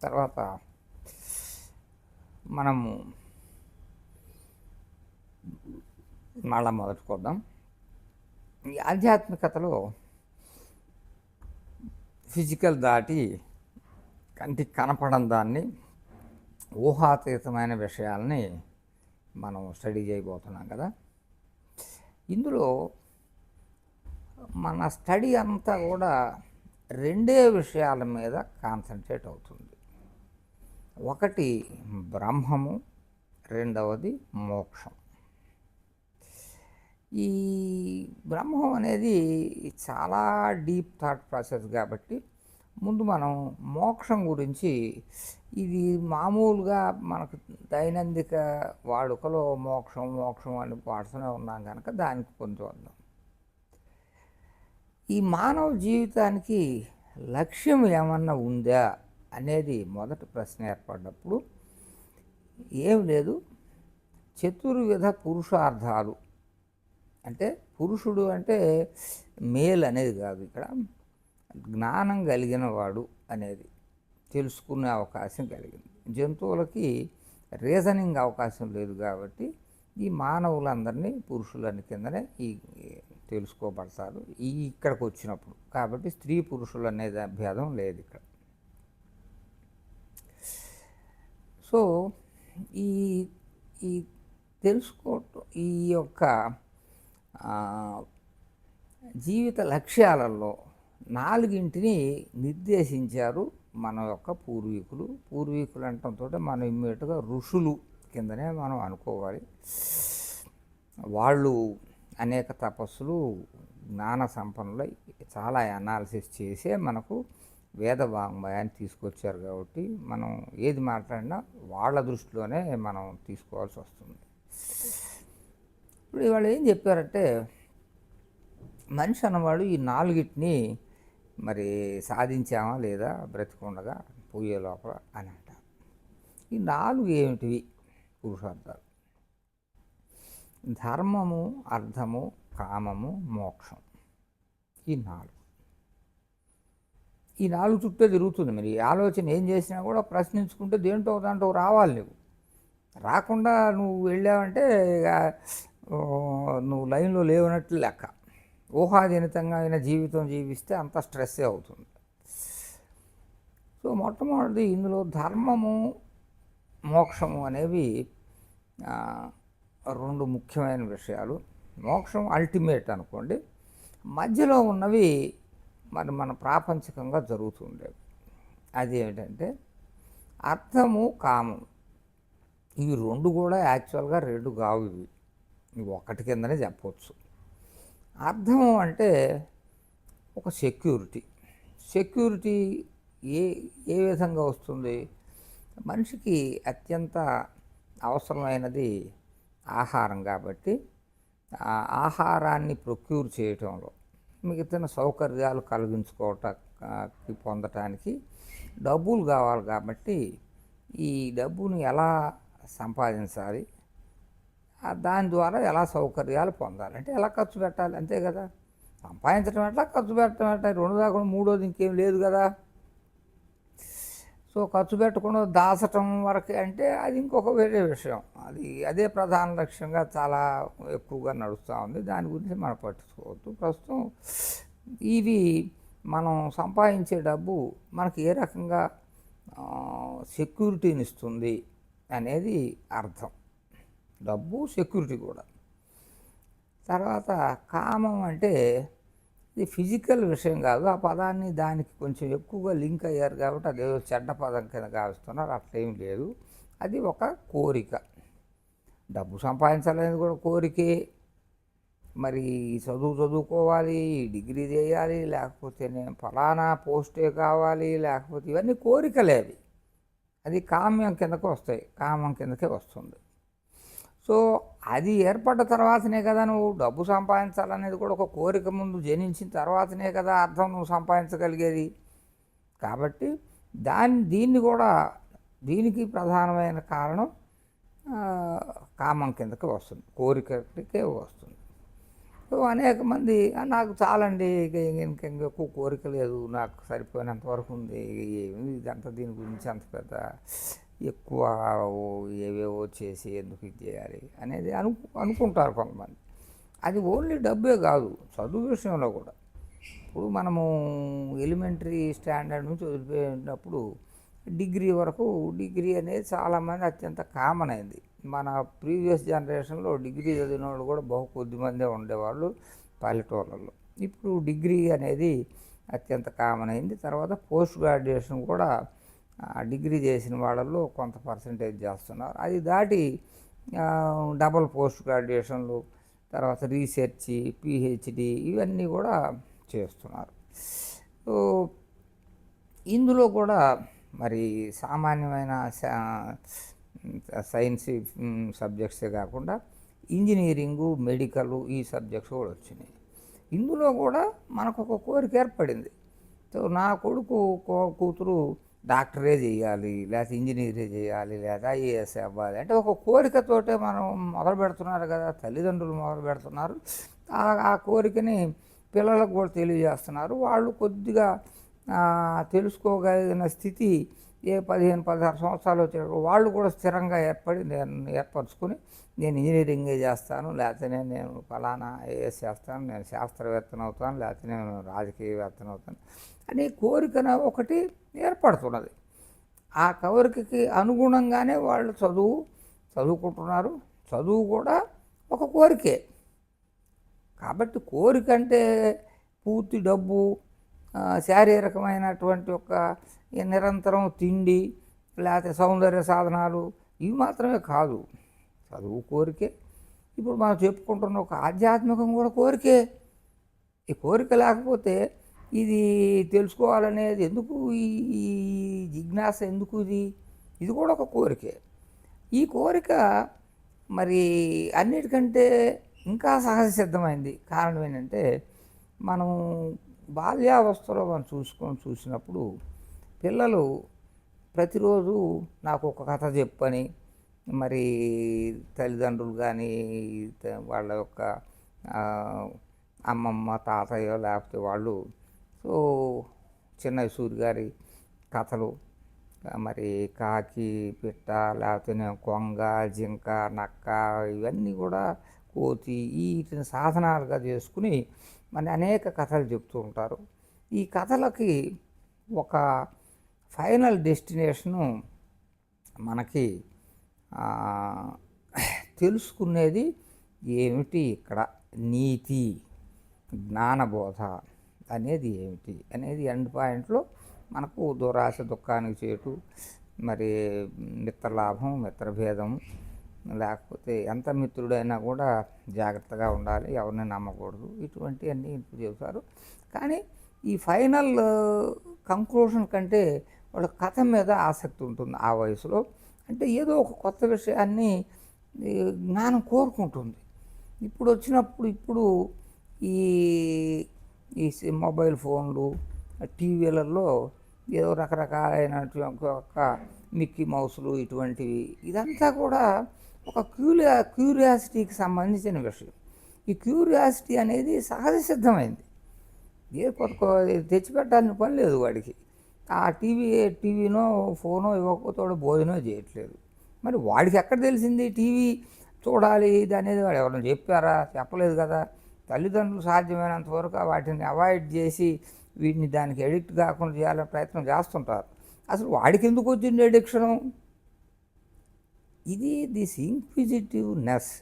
తర్వాత మనము మళ్ళా మొదలుకొద్దాం. ఈ ఆధ్యాత్మికతలో ఫిజికల్ దాటి కంటికి కనపడని దాన్ని, ఊహాతీతమైన విషయాల్ని మనం స్టడీ చేయబోతున్నాం కదా. ఇందులో మన స్టడీ అంతా కూడా రెండే విషయాల మీద కాన్సన్ట్రేట్ అవుతుంది. ఒకటి బ్రహ్మము, రెండవది మోక్షం. ఈ బ్రహ్మం అనేది చాలా డీప్ థాట్ ప్రాసెస్ కాబట్టి ముందు మనం మోక్షం గురించి, ఇది మామూలుగా మనకు దైనందిక వాడుకలో మోక్షం మోక్షం అని పాడుతూనే ఉన్నాం కనుక దానికి పొందుతున్నాం. ఈ మానవ జీవితానికి లక్ష్యం ఏమన్నా ఉందా అనేది మొదటి ప్రశ్న ఏర్పడినప్పుడు ఏం లేదు. చతుర్విధ పురుషార్థాలు అంటే, పురుషుడు అంటే మేల్ అనేది కాదు, ఇక్కడ జ్ఞానం కలిగిన వాడు అనేది, తెలుసుకునే అవకాశం కలిగింది. జంతువులకి రీజనింగ్ అవకాశం లేదు కాబట్టి ఈ మానవులందరినీ పురుషులని కిందనే ఈ తెలుసుకోబడతారు ఈ ఇక్కడికి వచ్చినప్పుడు. కాబట్టి స్త్రీ పురుషులు అనేది భేదం లేదు ఇక్కడ. సో ఈ ఈ తెలుసుకోవటం, ఈ యొక్క జీవిత లక్ష్యాలలో 4ని నిర్దేశించారు మన యొక్క పూర్వీకులు. పూర్వీకులు అనటంతో మనం ఇమ్మీడియట్గా ఋషులు కిందనే మనం అనుకోవాలి. వాళ్ళు అనేక తపస్సులు, జ్ఞాన సంపన్నులై చాలా అనాలిసిస్ చేసే మనకు వేద వాంగ్మయాన్ని తీసుకొచ్చారు. కాబట్టి మనం ఏది మాట్లాడినా వాళ్ళ దృష్టిలోనే మనం తీసుకోవాల్సి వస్తుంది. ఇప్పుడు ఇవాళ ఏం చెప్పారంటే, మనిషి అన్నవాడు ఈ 4ని మరి సాధించామా లేదా బ్రతికుండగా పోయే లోపల అని అంటారు. ఈ 4 ఏమిటివి పురుషార్థాలు? ధర్మము, అర్థము, కామము, మోక్షం. ఈ 4 చుట్టూ తిరుగుతుంది. మరి ఆలోచన ఏం చేసినా కూడా ప్రశ్నించుకుంటే దేంటో దాంట్లో రావాలి. నువ్వు రాకుండా నువ్వు వెళ్ళావంటే నువ్వు లైన్లో లేవనట్లు లెక్క. ఊహాజనితంగా అయిన జీవితం జీవిస్తే అంత స్ట్రెస్సే అవుతుంది. సో మొట్టమొదటిది ఇందులో ధర్మము, మోక్షము అనేవి 2 ముఖ్యమైన విషయాలు. మోక్షం అల్టిమేట్ అనుకోండి, మధ్యలో ఉన్నవి మరి మన ప్రాపంచికంగా జరుగుతుండేవి. అది ఏమిటంటే అర్థము, కామం. ఇవి 2 కూడా యాక్చువల్గా 2 కావు, ఇవి ఒకటి కిందనే చెప్పవచ్చు. అర్థము అంటే ఒక సెక్యూరిటీ. సెక్యూరిటీ ఏ ఏ విధంగా వస్తుంది? మనిషికి అత్యంత అవసరమైనది ఆహారం కాబట్టి ఆ ఆహారాన్ని ప్రొక్యూర్ చేయటంలో, మిగతా సౌకర్యాలు కలిగించుకోవటానికి, పొందటానికి డబ్బులు కావాలి. కాబట్టి ఈ డబ్బుని ఎలా సంపాదించాలి, దాని ద్వారా ఎలా సౌకర్యాలు పొందాలంటే ఎలా ఖర్చు పెట్టాలి, అంతే కదా. సంపాదించడం ఎట్లా, ఖర్చు పెట్టడం ఎట్లా, 2 కాకుండా మూడోది ఇంకేం లేదు కదా. సో ఖర్చు పెట్టకుండా దాచటం వరకు అంటే అది ఇంకొక వేరే విషయం. అదే ప్రధాన లక్ష్యంగా చాలా ఎక్కువగా నడుస్తూ ఉంది. దాని గురించి మనం పట్టించుకోవద్దు ప్రస్తుతం. ఇవి మనం సంపాదించే డబ్బు మనకి ఏ రకంగా సెక్యూరిటీని ఇస్తుంది అనేది అర్థం. డబ్బు, సెక్యూరిటీ కూడా. తర్వాత కామం అంటే ఇది ఫిజికల్ విషయం కాదు. ఆ పదాన్ని దానికి కొంచెం ఎక్కువగా లింక్ అయ్యారు కాబట్టి అదేదో చెడ్డ పదం కింద కావిస్తున్నారు. అట్లేం లేదు. అది ఒక కోరిక. డబ్బు సంపాదించాలనేది కూడా కోరికే. మరి చదువుకోవాలి, డిగ్రీ చేయాలి, లేకపోతే నేను ఫలానా పోస్టే కావాలి, లేకపోతే ఇవన్నీ కోరికలే. అది కామ్యం కిందకు వస్తాయి, కామం కిందకే వస్తుంది. సో అది ఏర్పడ్డ తర్వాతనే కదా నువ్వు డబ్బు సంపాదించాలనేది కూడా ఒక కోరిక ముందు జనించిన తర్వాతనే కదా అర్థం నువ్వు సంపాదించగలిగేది. కాబట్టి దీన్ని కూడా, దీనికి ప్రధానమైన కారణం కామం కిందకి వస్తుంది, కోరికకే వస్తుంది. సో అనేక మంది నాకు చాలండి, ఇంక ఎక్కువ కోరిక లేదు, నాకు సరిపోయినంత వరకు ఉంది, ఏమి ఇదంతా దీని గురించి అంత పెద్ద ఎక్కువ ఏవేవో చేసి ఎందుకు ఇది చేయాలి అనేది అనుకుంటారు కొంతమంది. అది ఓన్లీ డబ్బే కాదు, చదువు విషయంలో కూడా. ఇప్పుడు మనము ఎలిమెంటరీ స్టాండర్డ్ నుంచి వదిలిపోయినప్పుడు డిగ్రీ వరకు, డిగ్రీ అనేది చాలామంది అత్యంత కామన్ అయింది. మన ప్రీవియస్ జనరేషన్లో డిగ్రీ చదివిన వాళ్ళు కూడా బహు కొద్దిమందే ఉండేవాళ్ళు పల్లెటూళ్ళల్లో. ఇప్పుడు డిగ్రీ అనేది అత్యంత కామన్ అయింది. తర్వాత పోస్ట్ గ్రాడ్యుయేషన్ కూడా డిగ్రీ చేసిన వాళ్ళల్లో కొంత పర్సంటేజ్ చేస్తున్నారు. అది దాటి డబల్ పోస్ట్ గ్రాడ్యుయేషన్లు, తర్వాత రీసెర్చ్, పిహెచ్డి ఇవన్నీ కూడా చేస్తున్నారు. సో ఇందులో కూడా మరి సామాన్యమైన సైన్స్ సబ్జెక్ట్సే కాకుండా ఇంజనీరింగు, మెడికల్ ఈ సబ్జెక్ట్స్ కూడా వచ్చినాయి. ఇందులో కూడా మనకు ఒక కోరిక ఏర్పడింది. సో నా కొడుకు కూతురు డాక్టరే చేయాలి, లేకపోతే ఇంజనీరే చేయాలి, లేదా ఐఏఎస్ అవ్వాలి అంటే ఒక కోరికతోటే మనం మొదలు పెడుతున్నారు కదా, తల్లిదండ్రులు మొదలు పెడుతున్నారు. ఆ కోరికని పిల్లలకు కూడా తెలియజేస్తున్నారు. వాళ్ళు కొద్దిగా తెలుసుకోగలిగిన స్థితి 15-16 సంవత్సరాలు వచ్చేటప్పుడు వాళ్ళు కూడా స్థిరంగా ఏర్పరచుకొని నేను ఇంజనీరింగే చేస్తాను, లేకపోతే నేను ఫలానా ఐఏఎస్ చేస్తాను, నేను శాస్త్రవేత్తను అవుతాను, లేకపోతే నేను రాజకీయవేత్తను అవుతాను అనే కోరికన ఒకటి ఏర్పడుతున్నది. ఆ కోరికకి అనుగుణంగానే వాళ్ళు చదువుకుంటున్నారు. చదువు కూడా ఒక కోరికే. కాబట్టి కోరిక అంటే పూర్తి డబ్బు, శారీరకమైనటువంటి ఒక నిరంతరం తిండి, లేకపోతే సౌందర్య సాధనాలు ఇవి మాత్రమే కాదు. చదువు కోరికే. ఇప్పుడు మనం చెప్పుకుంటున్న ఒక ఆధ్యాత్మికం కూడా కోరికే. ఈ కోరిక లేకపోతే ఇది తెలుసుకోవాలనేది ఎందుకు, ఈ జిజ్ఞాస ఎందుకు, ఇది కూడా ఒక కోరికే. ఈ కోరిక మరి అన్నిటికంటే ఇంకా సహజ సిద్ధమైంది. కారణం ఏంటంటే మనం బాల్యావస్థలో మనం చూసినప్పుడు పిల్లలు ప్రతిరోజు నాకు ఒక కథ చెప్పని మరి తల్లిదండ్రులు కానీ వాళ్ళ యొక్క అమ్మమ్మ, తాతయ్య లేకపోతే వాళ్ళు సో చిన్నయ్య సూరి గారి కథలు, మరి కాకి, పిట్ట, లేకపోతే నేను కొంగ, జింక, నక్క ఇవన్నీ కూడా కోతి వీటిని సాధనాలుగా చేసుకుని మన అనేక కథలు చెప్తూ ఉంటారు. ఈ కథలకి ఒక ఫైనల్ డెస్టినేషను మనకి తెలుసుకునేది ఏమిటి, ఇక్కడ నీతి, జ్ఞానబోధ అనేది ఏమిటి అనేది ఎండ్ పాయింట్లో మనకు దురాశ దుఃఖానికి చేటు, మరి మిత్రలాభం, మిత్రభేదం, లేకపోతే ఎంత మిత్రుడైనా కూడా జాగ్రత్తగా ఉండాలి, ఎవరిని నమ్మకూడదు, ఇటువంటివన్నీ చెబుతారు. కానీ ఈ ఫైనల్ కంక్లూషన్ కంటే వాళ్ళ కథ మీద ఆసక్తి ఉంటుంది ఆ వయసులో. అంటే ఏదో ఒక కొత్త విషయాన్ని జ్ఞానం కోరుకుంటుంది. ఇప్పుడు ఈ ఈ మొబైల్ ఫోన్లు, టీవీలలో ఏదో రకరకాలైనటువంటి ఒక మిక్కీ మౌస్లు ఇటువంటివి, ఇదంతా కూడా ఒక క్యూరియాసిటీకి సంబంధించిన విషయం. ఈ క్యూరియాసిటీ అనేది సహజ సిద్ధమైంది. ఏ కొత్త తెచ్చిపెట్టాల్సిన పని లేదు వాడికి. ఆ టీవీనో ఫోనో ఇవ్వకపోతే వాడు భోజనం చేయట్లేదు. మరి వాడికి ఎక్కడ తెలిసింది టీవీ చూడాలి ఇది అనేది? వాడు ఎవరైనా చెప్పారా? చెప్పలేదు కదా. తల్లిదండ్రులు సాధ్యమైనంత వరకు వాటిని అవాయిడ్ చేసి వీటిని దానికి ఎడిక్ట్ కాకుండా చేయాలని ప్రయత్నం చేస్తుంటారు. అసలు వాడికి ఎందుకు వచ్చింది ఎడిక్షను? ఇది దిస్ ఇంక్విజిటివ్నెస్,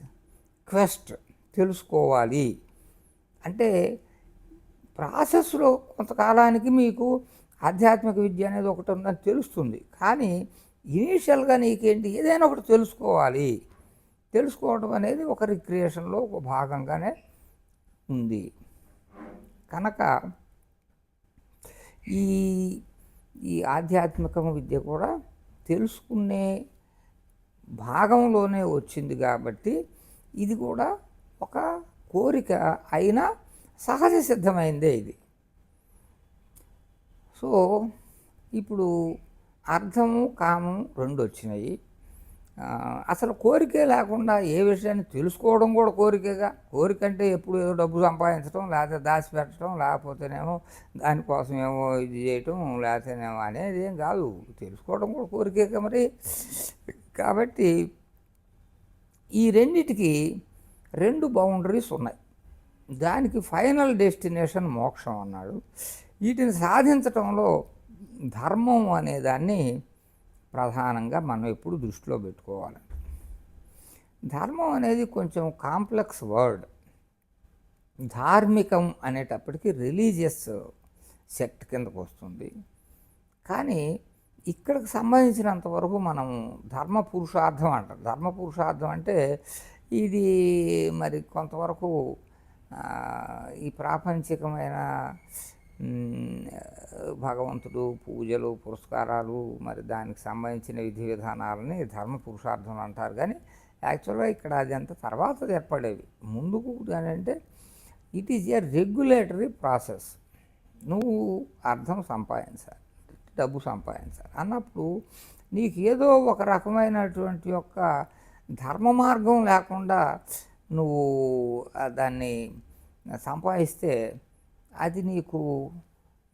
క్వెస్ట్, తెలుసుకోవాలి అంటే ప్రాసెస్లో కొంతకాలానికి మీకు ఆధ్యాత్మిక విద్య అనేది ఒకటి ఉందని తెలుస్తుంది. కానీ ఇనీషియల్గా నీకేంటి, ఏదైనా ఒకటి తెలుసుకోవడం అనేది ఒక రిక్రియేషన్లో ఒక భాగంగానే ఉంది. కనుక ఈ ఆధ్యాత్మిక విద్య కూడా తెలుసుకునే భాగంలోనే వచ్చింది కాబట్టి ఇది కూడా ఒక కోరిక అయినా సహజ సిద్ధమైందే ఇది. సో ఇప్పుడు అర్థము కామం రెండు వచ్చినాయి. అసలు కోరికే లేకుండా ఏ విషయాన్ని తెలుసుకోవడం కూడా కోరికేగా. కోరిక అంటే ఎప్పుడు ఏదో డబ్బు సంపాదించడం, లేకపోతే దాచిపెట్టడం, లేకపోతేనేమో దానికోసం ఏమో ఇది చేయటం, లేకపోతేనేమో అనేది ఏం కాదు. తెలుసుకోవడం కూడా కోరికేగా మరి. కాబట్టి ఈ రెండిటికి రెండు బౌండరీస్ ఉన్నాయి. దానికి ఫైనల్ డెస్టినేషన్ మోక్షం అన్నాడు. వీటిని సాధించటంలో ధర్మం అనేదాన్ని ప్రధానంగా మనం ఎప్పుడు దృష్టిలో పెట్టుకోవాలి. ధర్మం అనేది కొంచెం కాంప్లెక్స్ వర్డ్. ధార్మికం అనేటప్పటికీ రిలీజియస్ సెక్ట్ కిందకు వస్తుంది. కానీ ఇక్కడికి సంబంధించినంతవరకు మనం ధర్మ పురుషార్థం అంటాం. ధర్మ పురుషార్థం అంటే ఇది మరి కొంతవరకు ఈ ప్రాపంచికమైన భగవంతుడు, పూజలు, పురస్కారాలు, మరి దానికి సంబంధించిన విధి విధానాలని ధర్మ పురుషార్థం అంటారు. కానీ యాక్చువల్గా ఇక్కడ అది అంత తర్వాత ఏర్పడేవి. ముందుకు అంటే it is a regulatory process. నువ్వు అర్థం సంపాదించాలి, డబ్బు సంపాదించాలి అన్నప్పుడు నీకు ఏదో ఒక రకమైనటువంటి యొక్క ధర్మ మార్గం లేకుండా నువ్వు దాన్ని సంపాదిస్తే అది నీకు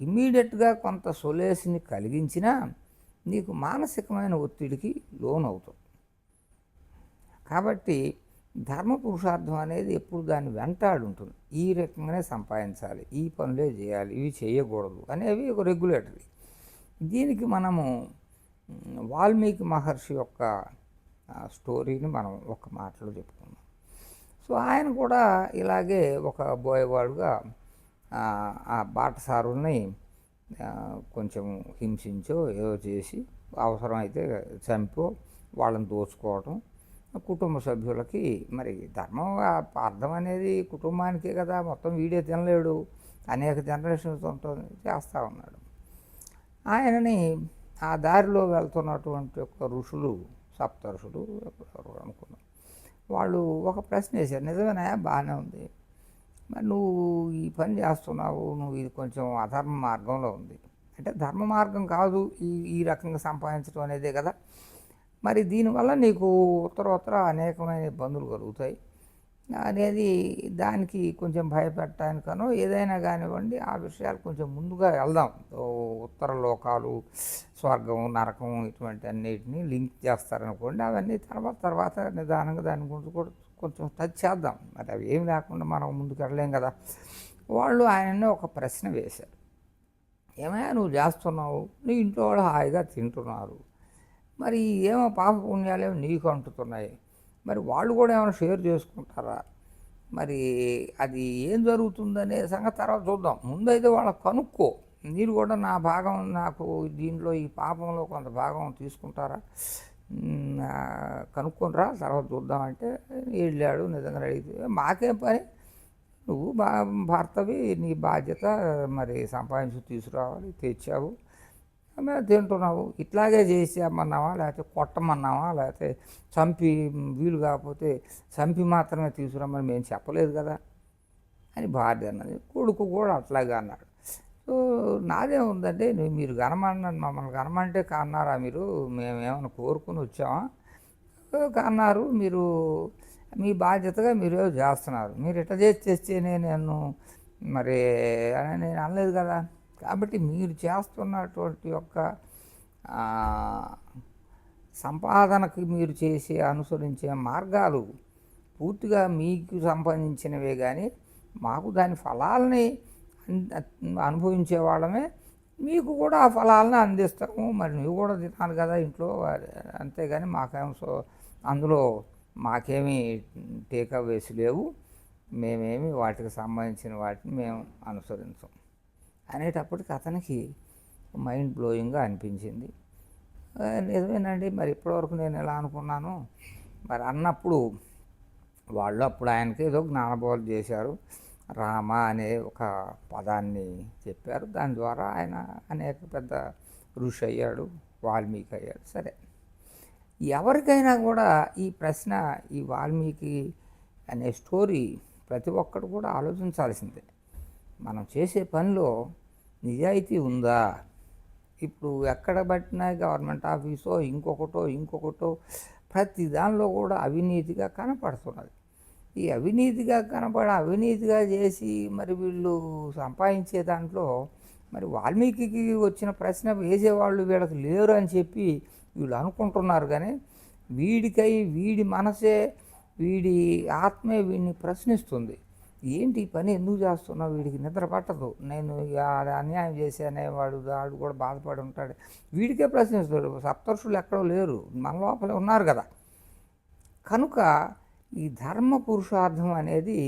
ఇమ్మీడియట్గా కొంత సొలేస్ని కలిగించినా నీకు మానసికమైన ఒత్తిడికి లోనవుతుంది. కాబట్టి ధర్మ పురుషార్థం అనేది ఎప్పుడు దాన్ని వెంటాడి ఉంటుంది. ఈ రకంగానే సంపాదించాలి, ఈ పనులే చేయాలి, ఇవి చేయకూడదు అనేవి ఒక రెగ్యులేటరీ. దీనికి మనము వాల్మీకి మహర్షి యొక్క స్టోరీని మనం ఒక మాటలో చెప్పుకున్నాం. సో ఆయన కూడా ఇలాగే ఒక బోయవాడుగా ఆ బాటసారుల్ని కొంచెం హింసించో ఏదో చేసి అవసరమైతే చంపో వాళ్ళని దోచుకోవటం, కుటుంబ సభ్యులకి మరి ధర్మం అర్థం అనేది కుటుంబానికే కదా, మొత్తం వీడే తినలేడు, అనేక జనరేషన్స్ ఉంటుంది, చేస్తూ ఉన్నాడు. ఆయనని ఆ దారిలో వెళ్తున్నటువంటి ఒక ఋషులు, సప్తఋషులు అనుకున్నాం, వాళ్ళు ఒక ప్రశ్న వేశారు. నిజమేనా, బాగానే ఉంది, మరి నువ్వు ఈ పని చేస్తున్నావు, నువ్వు ఇది కొంచెం అధర్మ మార్గంలో ఉంది అంటే ధర్మ మార్గం కాదు ఈ రకంగా సంపాదించడం అనేదే కదా, మరి దీనివల్ల నీకు ఉత్తర అనేకమైన ఇబ్బందులు కలుగుతాయి అనేది దానికి కొంచెం భయపెట్టడానికనో ఏదైనా కానివ్వండి, ఆ విషయాలు కొంచెం ముందుగా వెళ్దాం. ఉత్తర లోకాలు, స్వర్గం, నరకం ఇటువంటి అన్నిటినీ లింక్ చేస్తారనుకోండి, అవన్నీ తర్వాత నిదానంగా దాని గురించి కూడా కొంచెం టచ్ చేద్దాం. మరి అవి ఏమి లేకుండా మనం ముందుకు వెళ్ళలేం కదా. వాళ్ళు ఆయనని ఒక ప్రశ్న వేశారు, ఏమైనా నువ్వు చేస్తున్నావు, నీ ఇంట్లో వాళ్ళు హాయిగా తింటున్నారు, మరి ఏమో పాప పుణ్యాలేమో నీకు అంటుతున్నాయి, మరి వాళ్ళు కూడా ఏమైనా షేర్ చేసుకుంటారా, మరి అది ఏం జరుగుతుందనే సంగతి తర్వాత చూద్దాం, ముందైతే వాళ్ళకి కనుక్కో, మీరు కూడా నా భాగం, నాకు దీంట్లో ఈ పాపంలో కొంత భాగం తీసుకుంటారా, కనుక్కొనిరా తర్వాత చూద్దామంటే వెళ్ళాడు. నిజంగా అడిగితే మాకేం పని, నువ్వు భర్తవి, నీ బాధ్యత, మరి సంపాదించి తీసుకురావాలి, తెచ్చావు, తింటున్నావు, ఇట్లాగే చేసేయమన్నావా, లేకపోతే కొట్టమన్నావా, లేకపోతే చంపి వీలు కాకపోతే చంపి మాత్రమే తీసుకురామని మేము చెప్పలేదు కదా అని భార్య అన్నది. కొడుకు కూడా అట్లాగే అన్నాడు. సో నాదే ఉందంటే, మీరు మమ్మల్ని కనమంటే కన్నారా, మీరు మేమేమైనా కోరుకుని వచ్చామా, కన్నారు, మీరు మీ బాధ్యతగా మీరు చేస్తున్నారు, మీరు ఇట్లా చేస్తేనే నేను మరి అని నేను అనలేదు కదా. కాబట్టి మీరు చేస్తున్నటువంటి యొక్క సంపాదనకి మీరు అనుసరించే మార్గాలు పూర్తిగా మీకు సంబంధించినవే, కానీ మాకు దాని ఫలాలని అనుభవించే వాళ్ళమే, మీకు కూడా ఆ ఫలాలను అందిస్తాము, మరి నువ్వు కూడా తినాలి కదా ఇంట్లో, అంతేగాని మాకేమో అందులో మాకేమీ టేక్అవేస్ లేవు, మేమేమి వాటికి సంబంధించిన వాటిని మేము అనుసరించాం అనేటప్పటికి అతనికి మైండ్ బ్లోయింగ్గా అనిపించింది. నిజమేనండి, మరి ఇప్పటివరకు నేను ఎలా అనుకున్నాను, మరి అన్నప్పుడు వాళ్ళు అప్పుడు ఆయనకి ఏదో జ్ఞానబోధ చేశారు, రామ అనే ఒక పదాన్ని చెప్పారు, దాని ద్వారా ఆయన అనేక పెద్ద ఋషి అయ్యాడు, వాల్మీకి అయ్యాడు. సరే, ఎవరికైనా కూడా ఈ ప్రశ్న, ఈ వాల్మీకి అనే స్టోరీ ప్రతి ఒక్కరు కూడా ఆలోచించాల్సిందే. మనం చేసే పనిలో నిజాయితీ ఉందా? ఇప్పుడు ఎక్కడ పట్టినా గవర్నమెంట్ ఆఫీసో ఇంకొకటో ప్రతి దానిలో కూడా అవినీతిగా కనపడుతున్నది. ఈ అవినీతిగా చేసి మరి వీళ్ళు సంపాదించే దాంట్లో మరి వాల్మీకి వచ్చిన ప్రశ్న వేసేవాళ్ళు వీళ్ళకి లేరు అని చెప్పి వీళ్ళు అనుకుంటున్నారు. కానీ వీడి మనసే, వీడి ఆత్మే వీడిని ప్రశ్నిస్తుంది. ఏంటి ఈ పని ఎందుకు చేస్తున్నావు, వీడికి నిద్ర పట్టదు, నేను అన్యాయం చేశానే వాడు కూడా బాధపడి ఉంటాడు, వీడికే ప్రశ్నిస్తాడు. సప్తర్షులు ఎక్కడో లేరు, మన లోపలే ఉన్నారు కదా. కనుక ఈ ధర్మ పురుషార్థం అనేది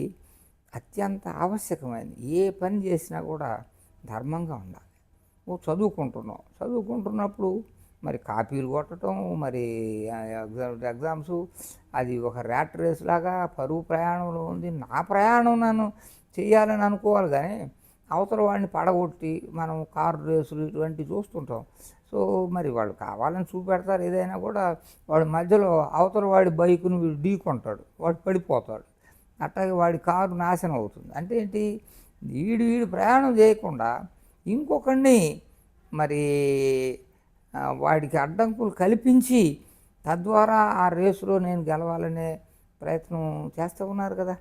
అత్యంత ఆవశ్యకమైనది. ఏ పని చేసినా కూడా ధర్మంగా ఉండాలి. చదువుకుంటున్నప్పుడు మరి కాపీలు కొట్టడం, మరి ఎగ్జామ్స్, అది ఒక ర్యాట్ రేస్ లాగా పరువు ప్రయాణంలో ఉంది. నా ప్రయాణం నన్ను చేయాలని అనుకోవాలి, కానీ అవతల వాడిని పడగొట్టి మనం కారు రేసులు ఇటువంటివి చూస్తుంటాం. సో మరి వాళ్ళు కావాలని చూపెడతారు. ఏదైనా కూడా వాడి మధ్యలో అవతల వాడి బైకును వీడు ఢీకొంటాడు, వాడు పడిపోతాడు, అట్లాగే వాడి కారు నాశనం అవుతుంది. అంటే ఏంటి, వీడు ప్రయాణం చేయకుండా ఇంకొకడిని మరి వాడికి అడ్డంకులు కల్పించి తద్వారా ఆ రేసులో నేను గెలవాలనే ప్రయత్నం చేస్తూ ఉన్నారు కదా.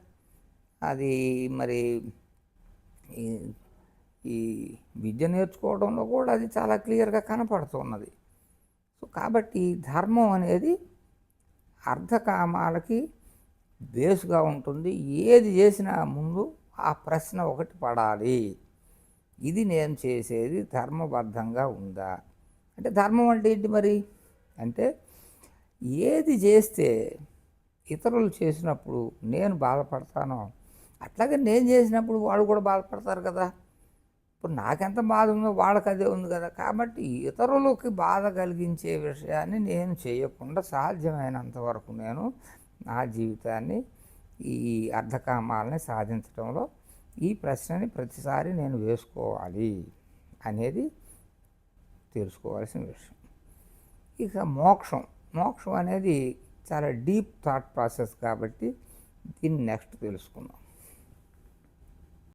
అది మరి ఈ విద్య నేర్చుకోవడంలో కూడా అది చాలా క్లియర్గా కనపడుతున్నది. సో కాబట్టి ధర్మం అనేది అర్థకామాలకి బేస్గా ఉంటుంది. ఏది చేసినా ముందు ఆ ప్రశ్న ఒకటి పడాలి, ఇది నేను చేసేది ధర్మబద్ధంగా ఉందా. అంటే ధర్మం అంటే ఏంటి మరి అంటే, ఏది చేస్తే ఇతరులు చేసినప్పుడు నేను బాధపడతానో అట్లాగే నేను చేసినప్పుడు వాళ్ళు కూడా బాధపడతారు కదా. ఇప్పుడు నాకెంత బాధ ఉందో వాళ్ళకి అదే ఉంది కదా. కాబట్టి ఇతరులకి బాధ కలిగించే విషయాన్ని నేను చేయకుండా సాధ్యమైనంత వరకు నేను నా జీవితాన్ని ఈ అర్థకామాలని సాధించడంలో ఈ ప్రశ్నని ప్రతిసారి నేను వేసుకోవాలి అనేది తెలుసుకోవాల్సిన విషయం. ఇక మోక్షం అనేది చాలా డీప్ థాట్ ప్రాసెస్ కాబట్టి దీన్ని నెక్స్ట్ తెలుసుకుందాం.